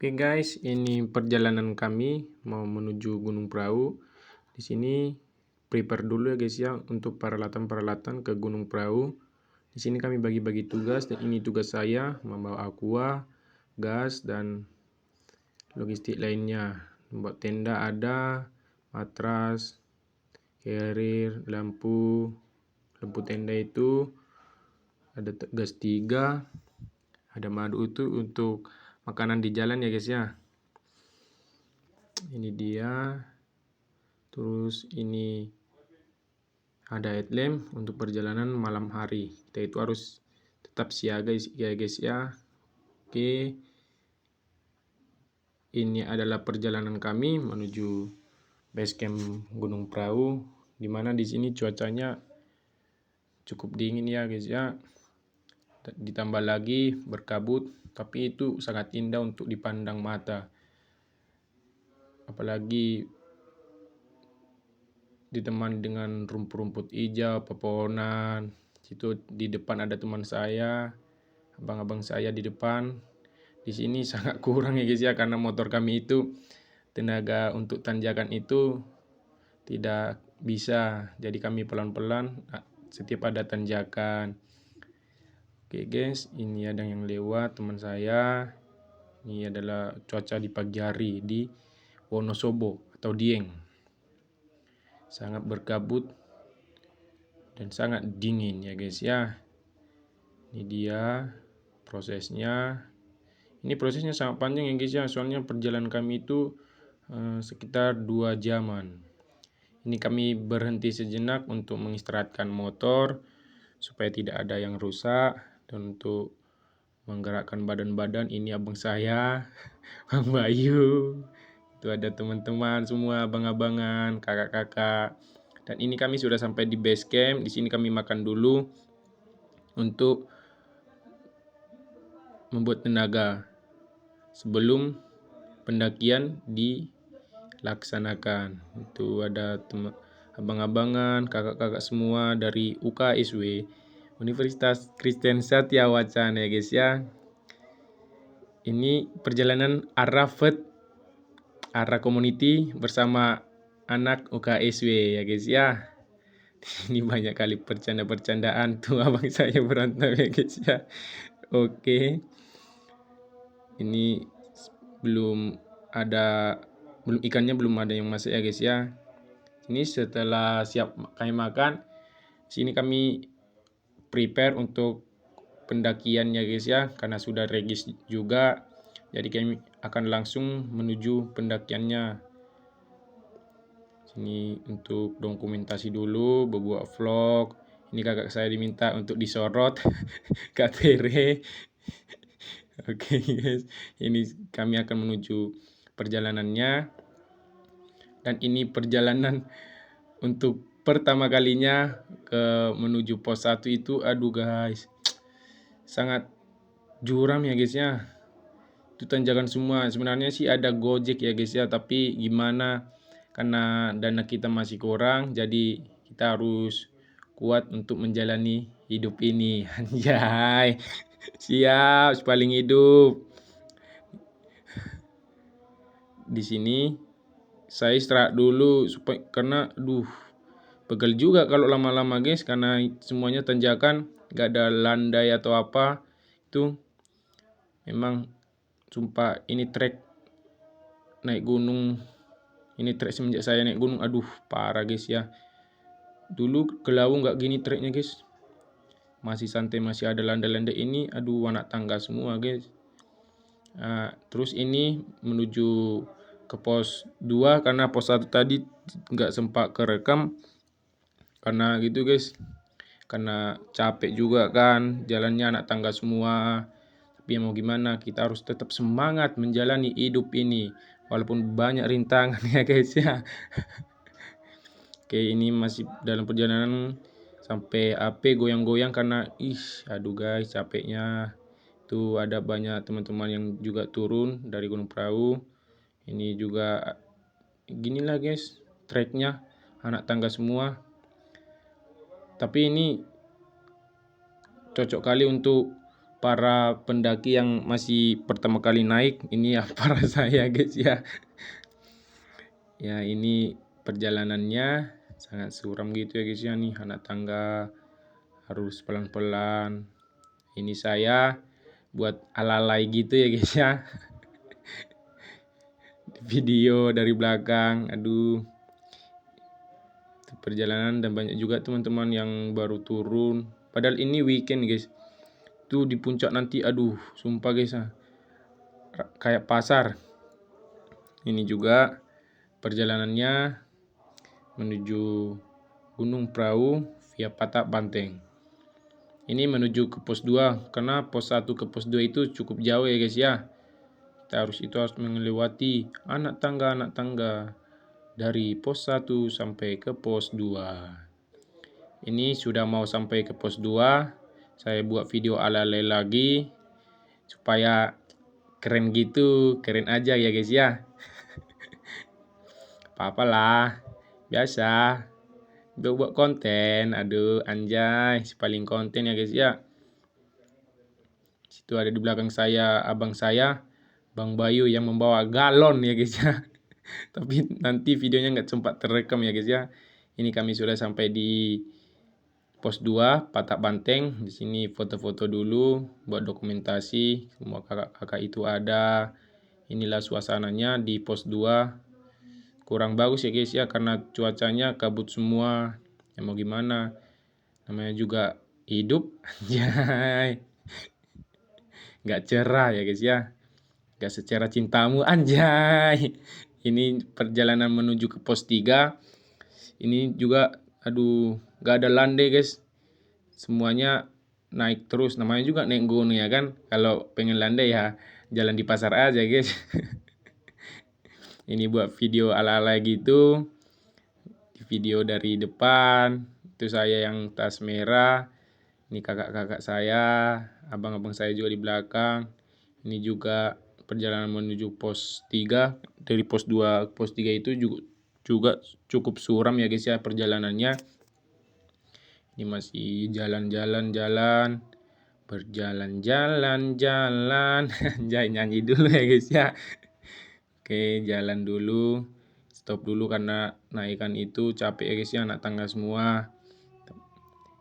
Oke guys, ini perjalanan kami mau menuju Gunung Prau. Di sini prepare dulu ya guys ya untuk peralatan-peralatan ke Gunung Prau. Di sini kami bagi-bagi tugas dan ini tugas saya membawa aqua, gas dan logistik lainnya. Membuat tenda ada, matras, carrier, lampu tenda itu ada gas 3, ada madu itu untuk makanan di jalan ya guys ya. Ini dia. Terus ini ada headlamp untuk perjalanan malam hari. Kita itu harus tetap siaga ya guys ya. Oke. Ini adalah perjalanan kami menuju base camp Gunung Prau, di mana di sini cuacanya cukup dingin ya guys ya. Ditambah lagi berkabut, tapi itu sangat indah untuk dipandang mata. Apalagi ditemani dengan rumput-rumput hijau, pepohonan. Situ di depan ada teman saya, abang-abang saya di depan. Di sini sangat kurang ya guys ya, karena motor kami itu tenaga untuk tanjakan itu tidak bisa. Jadi kami pelan-pelan setiap ada tanjakan. Oke guys, ini ada yang lewat teman saya. Ini adalah cuaca di pagi hari di Wonosobo atau Dieng. Sangat berkabut dan sangat dingin ya guys ya. Ini dia prosesnya. Ini prosesnya sangat panjang ya guys ya, soalnya perjalanan kami itu sekitar 2 jaman. Ini kami berhenti sejenak untuk mengistirahatkan motor supaya tidak ada yang rusak, dan untuk menggerakkan badan-badan ini abang saya, Bang Bayu. Itu ada teman-teman semua, abang-abangan, kakak-kakak. Dan ini kami sudah sampai di base camp. Di sini kami makan dulu untuk membuat tenaga sebelum pendakian dilaksanakan. Itu ada abang-abangan, kakak-kakak semua dari UKSW, Universitas Kristen Satya Wacana ya guys ya. Ini perjalanan arah community bersama anak UKSW ya guys ya. Ini banyak kali bercanda-bercandaan tuh abang saya berantem ya guys ya. Oke. Ini ikannya belum ada yang masak ya guys ya. Ini setelah siap kami makan, sini kami prepare untuk pendakian ya guys ya, karena sudah regis juga. Jadi kami akan langsung menuju pendakiannya. Sini untuk dokumentasi dulu, berbuat vlog. Ini kakak saya diminta untuk disorot Kak Tere. Oke guys, ini kami akan menuju perjalanannya. Dan ini perjalanan untuk pertama kalinya menuju pos 1 itu, aduh guys, sangat curam ya guys ya. Itu tanjakan semua. Sebenarnya sih ada Gojek ya guys ya, tapi gimana, karena dana kita masih kurang, jadi kita harus kuat untuk menjalani hidup ini. Anjay, siap paling hidup. Di sini saya istirahat dulu karena pegel juga kalau lama-lama guys, karena semuanya tanjakan, gak ada landai atau apa. Itu memang sumpah, ini trek naik gunung, ini trek semenjak saya naik gunung, aduh parah guys ya. Dulu ke Lawu gak gini treknya guys, masih santai, masih ada landai-landai. Ini aduh anak tangga semua guys. Terus ini menuju ke pos 2 karena pos 1 tadi nggak sempat kerekam karena gitu guys, karena capek juga kan, jalannya anak tangga semua. Tapi mau gimana, kita harus tetap semangat menjalani hidup ini walaupun banyak rintangan ya guys ya. Oke, ini masih dalam perjalanan sampai AP goyang-goyang karena aduh guys capeknya. Tuh ada banyak teman-teman yang juga turun dari Gunung Prau. Ini juga ginilah guys, treknya anak tangga semua. Tapi ini cocok kali untuk para pendaki yang masih pertama kali naik, ini ya para saya guys ya. Ya ini perjalanannya sangat suram gitu ya guys ya, nih anak tangga harus pelan-pelan. Ini saya buat alalai gitu ya guys ya. Video dari belakang, aduh. Perjalanan dan banyak juga teman-teman yang baru turun. Padahal ini weekend guys. Tuh di puncak nanti, aduh, sumpah guys, kayak pasar. Ini juga perjalanannya menuju Gunung Prau via Patak Banteng. Ini menuju ke pos 2 karena pos 1 ke pos 2 itu cukup jauh ya guys ya. Kita harus melewati anak tangga dari pos 1 sampai ke pos 2. Ini sudah mau sampai ke pos 2. Saya buat video ala-ala lagi supaya keren gitu, keren aja ya guys ya. Apa-apalah, biasa. Buat konten, aduh anjay, paling konten ya guys ya. Situ ada di belakang saya abang saya, Bang Bayu yang membawa galon ya guys ya. Tapi nanti videonya nggak sempat terekam ya guys ya. Ini kami sudah sampai di pos 2 Patak Banteng. Di sini foto-foto dulu buat dokumentasi. Semua kakak-kakak itu ada. Inilah suasananya di pos 2. Kurang bagus ya guys ya karena cuacanya kabut semua. Ya mau gimana? Namanya juga hidup. Anjay. Nggak cerah ya guys ya. Nggak secerah cintamu anjay. Ini perjalanan menuju ke pos 3. Ini juga aduh nggak ada landai guys. Semuanya naik terus, namanya juga naik gunung ya kan. Kalau pengen landai ya jalan di pasar aja guys. Ini buat video ala-ala gitu. Video dari depan itu saya yang tas merah. Ini kakak-kakak saya, abang-abang saya juga di belakang. Ini juga perjalanan menuju pos 3. Dari pos 2 ke pos 3 itu juga cukup suram ya guys ya perjalanannya. Ini masih jalan-jalan, berjalan-jalan. Jangan nyanyi dulu ya guys ya. Oke, jalan dulu. Stop dulu karena naikan itu capek ya guys ya, anak tangga semua.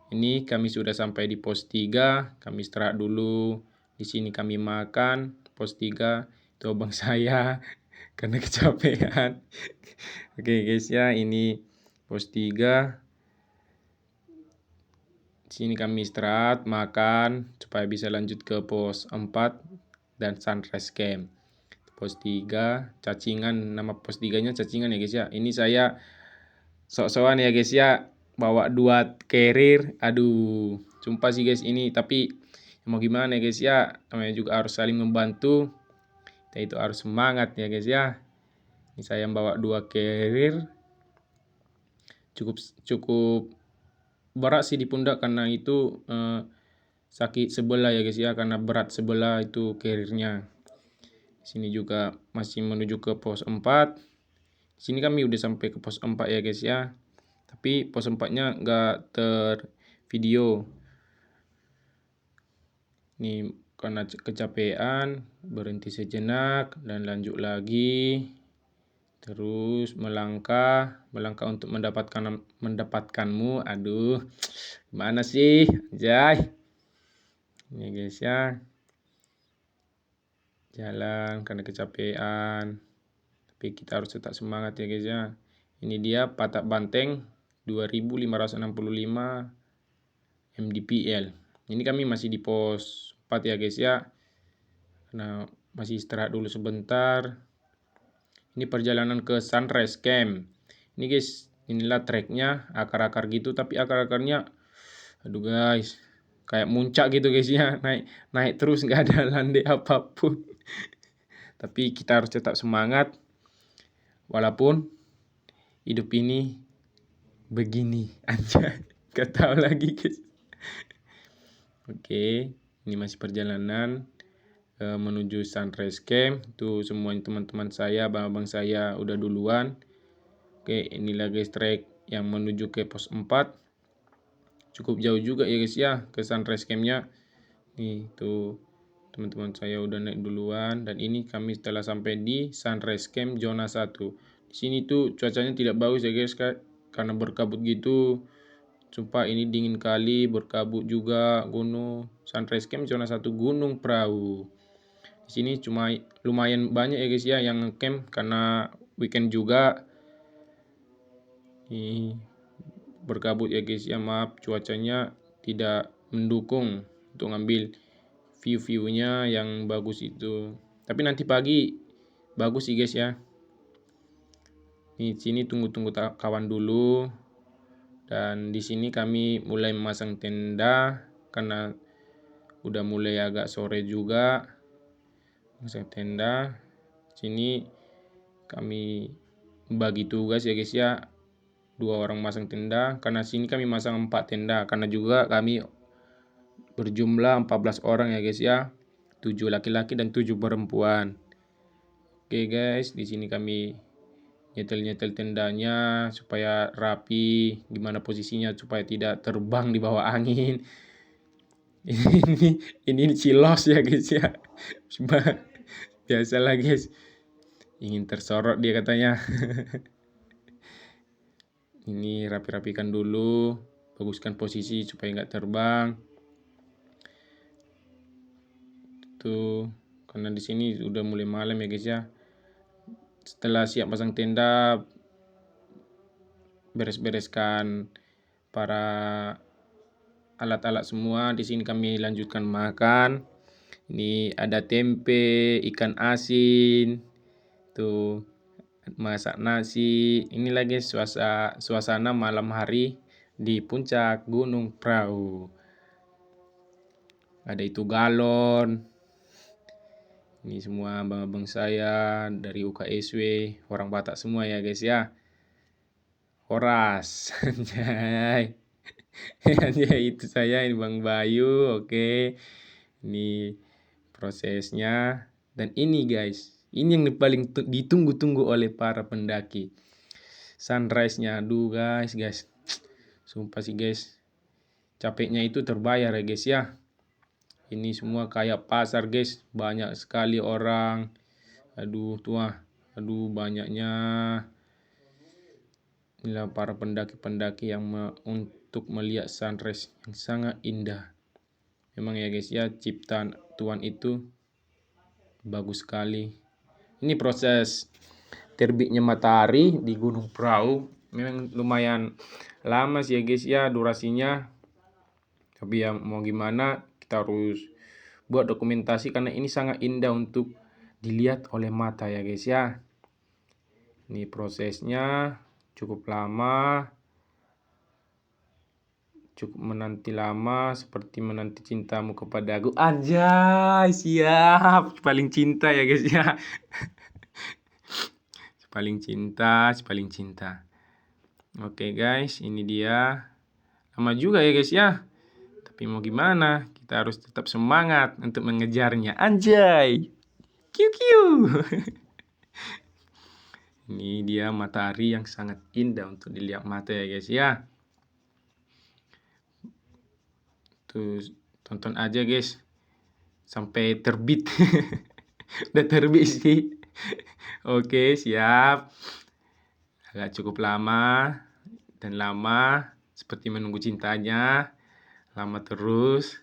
Ini kami sudah sampai di pos 3. Kami istirahat dulu. Di sini kami makan. Pos 3 itu abang saya karena kecapean. Oke guys ya, ini pos 3. Sini kami istirahat, makan supaya bisa lanjut ke pos 4 dan sunrise camp. Pos 3 cacingan, nama pos 3-nya cacingan ya guys ya. Ini saya sok-sokan ya guys ya, bawa 2 carrier. Aduh, sumpah sih guys ini, tapi mau gimana ya guys ya, namanya juga harus saling membantu. Kita itu harus semangat ya guys ya. Ini saya bawa 2 carrier. Cukup berat sih di pundak karena itu sakit sebelah ya guys ya, karena berat sebelah itu carriernya. Sini juga masih menuju ke pos 4. Sini kami udah sampai ke pos 4 ya guys ya. Tapi pos 4-nya nggak tervideo. Ini karena kecapean, berhenti sejenak dan lanjut lagi. Terus melangkah untuk mendapatkanmu. Aduh, gimana sih? Jai. Ini guys ya. Jalan karena kecapean, tapi kita harus tetap semangat ya guys ya. Ini dia Patak Banteng 2565 mdpl. Ini kami masih di pos 4 ya guys ya, karena masih istirahat dulu sebentar. Ini perjalanan ke sunrise camp. Ini guys, inilah treknya, akar-akar gitu, tapi akar-akarnya aduh guys, kayak muncak gitu guys ya, naik terus, nggak ada landai apapun. Tapi kita harus tetap semangat walaupun hidup ini begini aja. Gak tahu lagi guys. Oke, ini masih perjalanan menuju sunrise camp. Tuh semua teman-teman saya, abang-abang saya udah duluan. Oke, inilah guys trek yang menuju ke pos 4. Cukup jauh juga ya guys ya ke sunrise campnya. Nih tuh teman-teman saya udah naik duluan, dan ini kami setelah sampai di Sunrise Camp zona 1. Di sini tuh cuacanya tidak bagus ya guys, karena berkabut gitu. Sumpah ini dingin kali, berkabut juga gunung. Sunrise Camp zona 1 Gunung Prau. Di sini cuma lumayan banyak ya guys ya yang ngecamp karena weekend juga. Ini berkabut ya guys ya, maaf cuacanya tidak mendukung untuk ngambil view-viewnya yang bagus itu. Tapi nanti pagi bagus sih guys ya. Di sini tunggu-tunggu kawan dulu. Dan di sini kami mulai memasang tenda karena udah mulai agak sore juga. Masang tenda. Sini kami bagi tugas ya guys ya. 2 orang masang tenda, karena sini kami masang 4 tenda karena juga kami berjumlah 14 orang ya guys ya. 7 laki-laki dan 7 perempuan. Oke guys, di sini kami nyetel-nyetel tendanya supaya rapi, gimana posisinya supaya tidak terbang di bawah angin. ini cilos ya guys ya. Biasalah guys. Ingin tersorot dia katanya. Ini rapi-rapikan dulu, baguskan posisi supaya nggak terbang. Tuh, karena di sini udah mulai malam ya guys ya. Setelah siap pasang tenda, beres-bereskan para alat-alat semua. Di sini kami lanjutkan makan. Ini ada tempe, ikan asin, tuh masak nasi. Inilah guys suasana malam hari di puncak Gunung Prau. Ada itu galon. Ini semua abang-abang saya dari UKSW, orang Batak semua ya guys ya. Horas. Anjay. Anjay, itu saya, ini Bang Bayu. Oke. Ini prosesnya. Dan ini guys, ini yang paling ditunggu-tunggu oleh para pendaki. Sunrise-nya. Aduh guys. Sumpah sih guys. Capeknya itu terbayar ya guys ya. Ini semua kayak pasar guys. Banyak sekali orang. Aduh tua. Aduh banyaknya. Inilah para pendaki-pendaki yang untuk melihat sunrise yang sangat indah. Memang ya guys ya, ciptaan Tuhan itu bagus sekali. Ini proses terbitnya matahari di Gunung Prau. Memang lumayan lama sih ya guys ya durasinya. Tapi ya mau gimana, kita harus buat dokumentasi karena ini sangat indah untuk dilihat oleh mata ya guys ya. Ini prosesnya cukup lama. Cukup menanti lama seperti menanti cintamu kepadaku. Anjay, siap. Paling cinta ya guys ya. paling cinta. Oke guys, ini dia. Lama juga ya guys ya. Tapi mau gimana? Kita harus tetap semangat untuk mengejarnya. Anjay. QQ. Ini dia matahari yang sangat indah untuk dilihat mata ya guys ya. Tuh, tonton aja guys sampai terbit. Udah terbit sih. Oke, siap. Agak cukup lama dan lama seperti menunggu cintanya. Lama terus.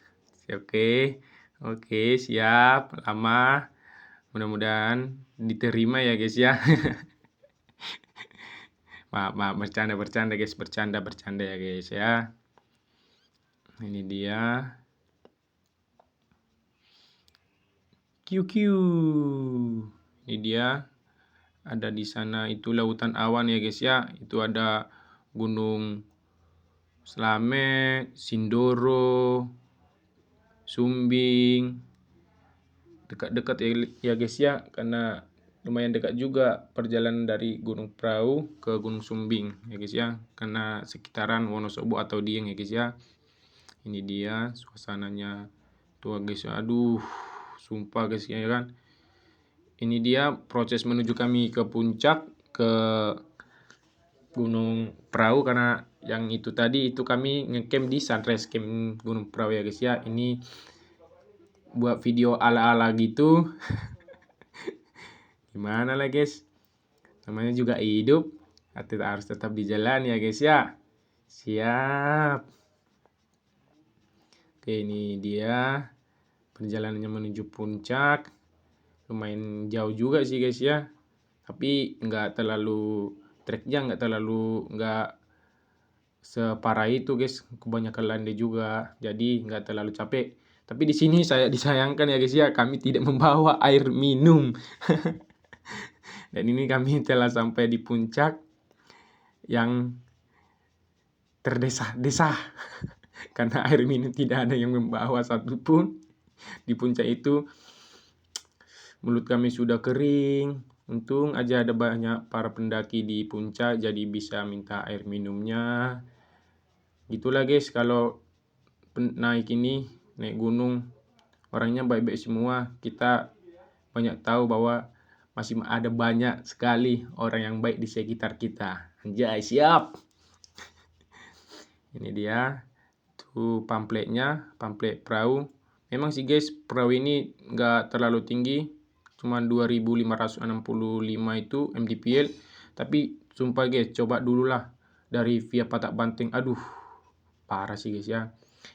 Oke. Oke, siap. Lama. Mudah-mudahan diterima ya guys ya. Maaf, bercanda guys, bercanda ya guys ya. Ini dia. QQ. Ini dia. Ada di sana itu lautan awan ya guys ya. Itu ada Gunung Slamet, Sindoro, Sumbing. Dekat-dekat ya guys ya, karena lumayan dekat juga perjalanan dari Gunung Prau ke Gunung Sumbing ya guys ya, karena sekitaran Wonosobo atau Dieng ya guys ya. Ini dia suasananya tuh guys. Aduh, sumpah guys ya kan. Ini dia proses menuju kami ke puncak ke Gunung Prau, karena yang itu tadi itu kami ngecamp di Sunrise Camp Gunung Prau ya guys ya. Ini buat video ala-ala gitu. Gimana lah guys, namanya juga hidup, harus tetap di jalan ya guys ya. Siap. Oke, ini dia perjalanannya menuju puncak. Lumayan jauh juga sih guys ya, tapi nggak terlalu treknya nggak separah itu guys, kebanyakan landai juga, jadi nggak terlalu capek. Tapi di sini saya disayangkan ya guys ya, kami tidak membawa air minum. Dan ini kami telah sampai di puncak yang terdesah-desah karena air minum tidak ada yang membawa satupun. Di puncak itu mulut kami sudah kering. Untung aja ada banyak para pendaki di puncak, jadi bisa minta air minumnya. Gitulah guys, kalau naik gunung, orangnya baik-baik semua. Kita banyak tahu bahwa masih ada banyak sekali orang yang baik di sekitar kita. Anjay, siap. Ini dia tuh pamfletnya, pamflet perahu. Memang sih guys, perahu ini nggak terlalu tinggi, cuma 2565 itu mdpl. Tapi sumpah guys, coba dulu lah dari via Patak Banteng. Aduh, parah sih guys ya.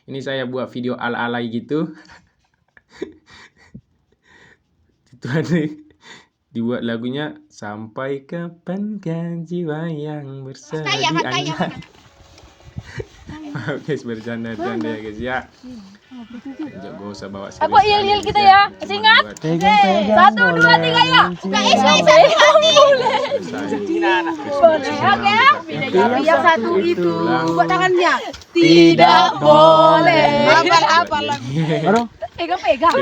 Ini saya buat video ala-alai gitu. Itu ada dibuat lagunya, sampai kapankah jiwa yang bersedih. Maaf guys, bercanda-canda ya guys ya. Gak usah bawa serius. Apa yel kita ya? Masih ingat? 1, 2, 3 ya. Oke. Yang satu itu buat tangannya. Tidak boleh. Hafal lagi. Pegang.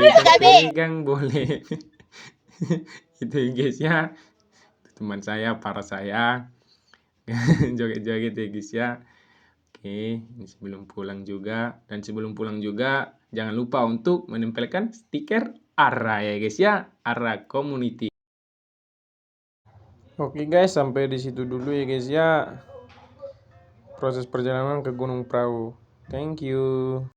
Pegang boleh. Itu guys ya. Teman saya, para saya. Joget-joget ya guys ya. Oke, ini sebelum pulang juga. Dan sebelum pulang juga, jangan lupa untuk menempelkan stiker ARA ya guys ya. ARA Community. Oke guys, sampai di situ dulu ya guys ya. Proses perjalanan ke Gunung Prau. Thank you.